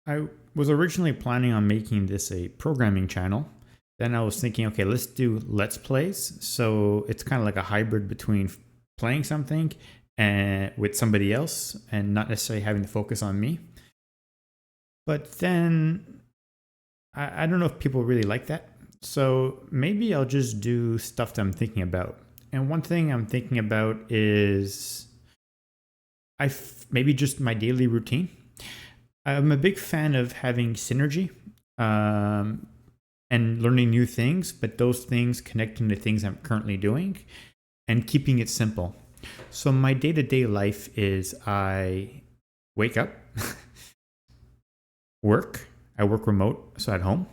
I was originally planning on making this a programming channel. Then I was thinking, okay, let's do Let's Plays. So it's kind of like a hybrid between playing something and with somebody else and not necessarily having to focus on me. But then I don't know if people really like that. So maybe I'll just do stuff that I'm thinking about. And one thing I'm thinking about is maybe just my daily routine. I'm a big fan of having synergy um, and learning new things, but those things connecting to things I'm currently doing and keeping it simple. So my day to day life is I wake up, work. I work remote, so at home.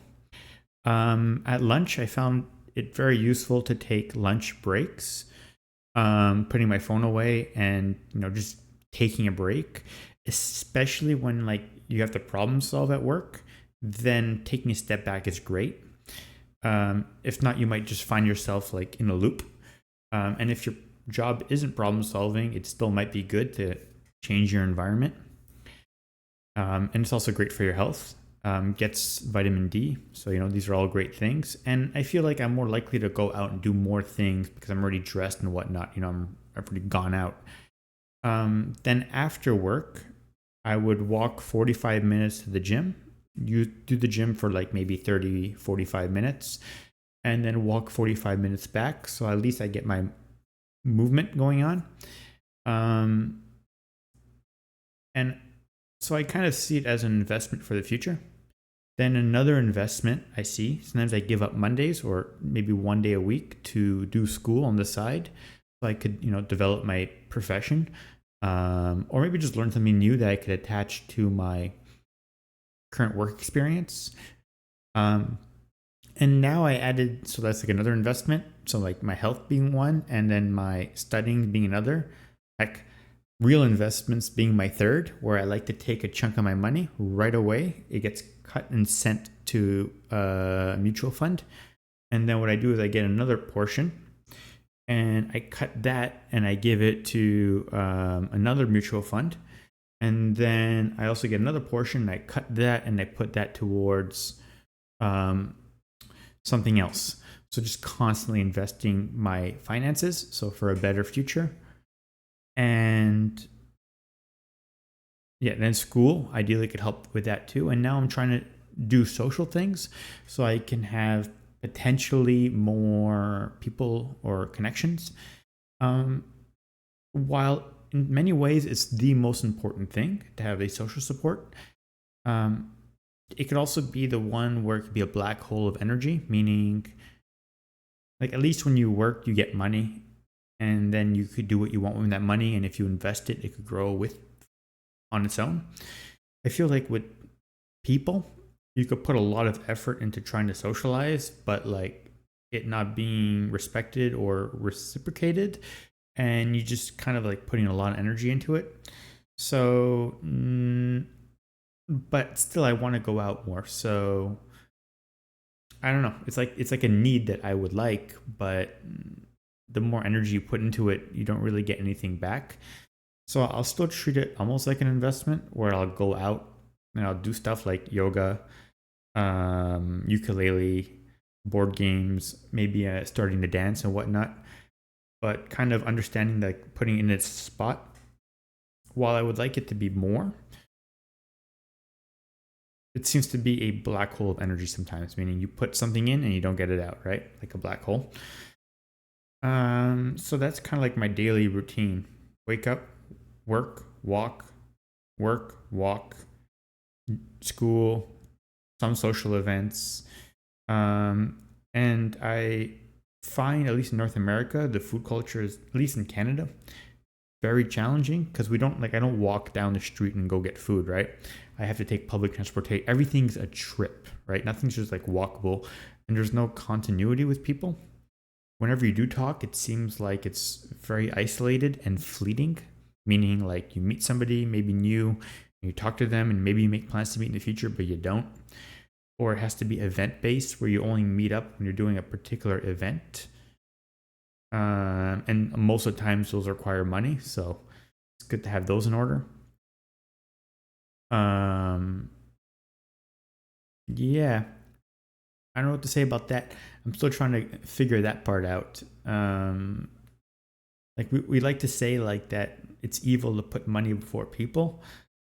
At lunch, I found it very useful to take lunch breaks, putting my phone away and just taking a break, especially when like you have to problem solve at work. Then taking a step back is great. If not, you might just find yourself like in a loop. And if your job isn't problem solving, it still might be good to change your environment. And it's also great for your health. Gets vitamin D. So, these are all great things. And I feel like I'm more likely to go out and do more things because I'm already dressed and whatnot. I've already gone out. Then after work, I would walk 45 minutes to the gym. You do the gym for like maybe 30, 45 minutes and then walk 45 minutes back. So at least I get my movement going on. And so I kind of see it as an investment for the future. Then another investment I see, sometimes I give up Mondays or maybe one day a week to do school on the side. So I could, develop my profession or maybe just learn something new that I could attach to my current work experience. And now I added, so that's like another investment. So like my health being one, and then my studying being another. Like real investments being my third, where I like to take a chunk of my money right away. It gets cut and sent to a mutual fund. And then what I do is I get another portion and I cut that and I give it to another mutual fund. And then I also get another portion and I cut that and I put that towards something else. So just constantly investing my finances. So for a better future. And yeah, then school ideally could help with that too. And now I'm trying to do social things so I can have potentially more people or connections. While in many ways it's the most important thing to have a social support, it could also be the one where it could be a black hole of energy, meaning like at least when you work, you get money and then you could do what you want with that money. And if you invest it, it could grow with on its own. I feel like with people, you could put a lot of effort into trying to socialize, but like it not being respected or reciprocated, and you just kind of like putting a lot of energy into it. So, but still, I want to go out more. So I don't know. It's like a need that I would like, but the more energy you put into it, you don't really get anything back. So I'll still treat it almost like an investment where I'll go out and I'll do stuff like yoga, ukulele, board games, maybe starting to dance and whatnot. But kind of understanding that putting it in its spot, while I would like it to be more, it seems to be a black hole of energy sometimes, meaning you put something in and you don't get it out, right? Like a black hole. So that's kind of like my daily routine. Wake up, work, walk, school, some social events. And I find, at least in North America, the food culture is, at least in Canada, very challenging because I don't walk down the street and go get food, right? I have to take public transportation. Everything's a trip, right? Nothing's just like walkable, and there's no continuity with people. Whenever you do talk, it seems like it's very isolated and fleeting, meaning like you meet somebody, maybe new, and you talk to them, and maybe you make plans to meet in the future, but you don't. Or it has to be event based where you only meet up when you're doing a particular event. And most of the times those require money, so it's good to have those in order. Um, Yeah, I don't know what to say about that. I'm still trying to figure that part out. Like we like to say like that it's evil to put money before people,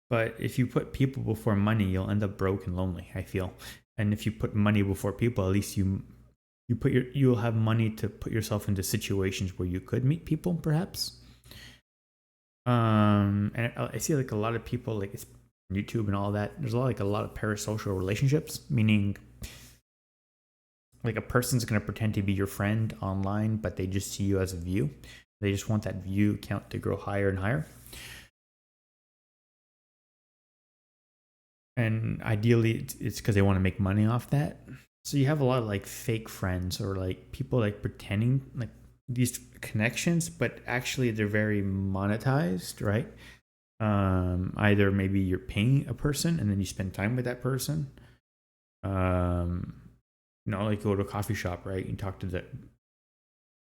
but if you put people before money, you'll end up broke and lonely, I feel. And if you put money before people, at least you'll have money to put yourself into situations where you could meet people, perhaps. And I see like a lot of people like it's YouTube and all that. There's a lot of parasocial relationships, meaning like a person's gonna pretend to be your friend online, but they just see you as a view. They just want that view count to grow higher and higher. And ideally, it's because they want to make money off that. So you have a lot of like fake friends or like people like pretending like these connections, but actually they're very monetized, right? Either maybe you're paying a person and then you spend time with that person. Um, like go to a coffee shop, right? You talk to the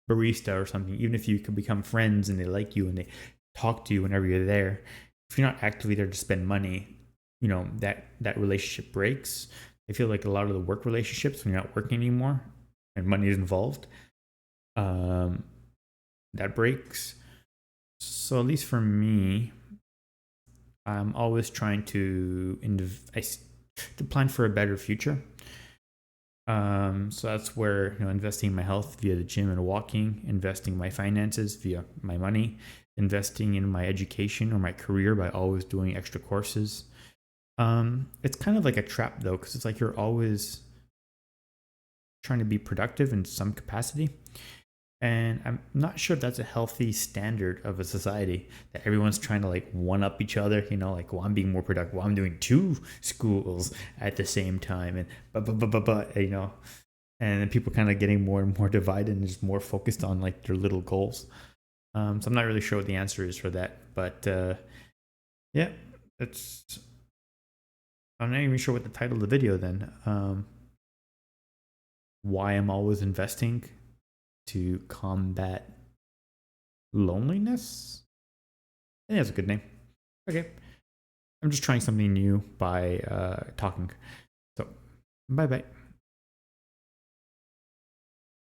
barista or something, even if you can become friends and they like you and they talk to you whenever you're there. If you're not actively there to spend money, that relationship breaks. I feel like a lot of the work relationships when you're not working anymore and money is involved, um, that breaks. So at least for me, I'm always trying to plan for a better future. So that's where investing in my health via the gym and walking, investing in my finances via my money, investing in my education or my career by always doing extra courses. It's kind of like a trap though, because it's like you're always trying to be productive in some capacity. And I'm not sure if that's a healthy standard of a society that everyone's trying to like one up each other, like, well, I'm being more productive. Well, I'm doing two schools at the same time. And, and then people kind of getting more and more divided and just more focused on like their little goals. So I'm not really sure what the answer is for that. But yeah, it's, I'm not even sure what the title of the video then. Why I'm always investing to combat loneliness. I think that's a good name. Okay. I'm just trying something new by talking. So, bye bye.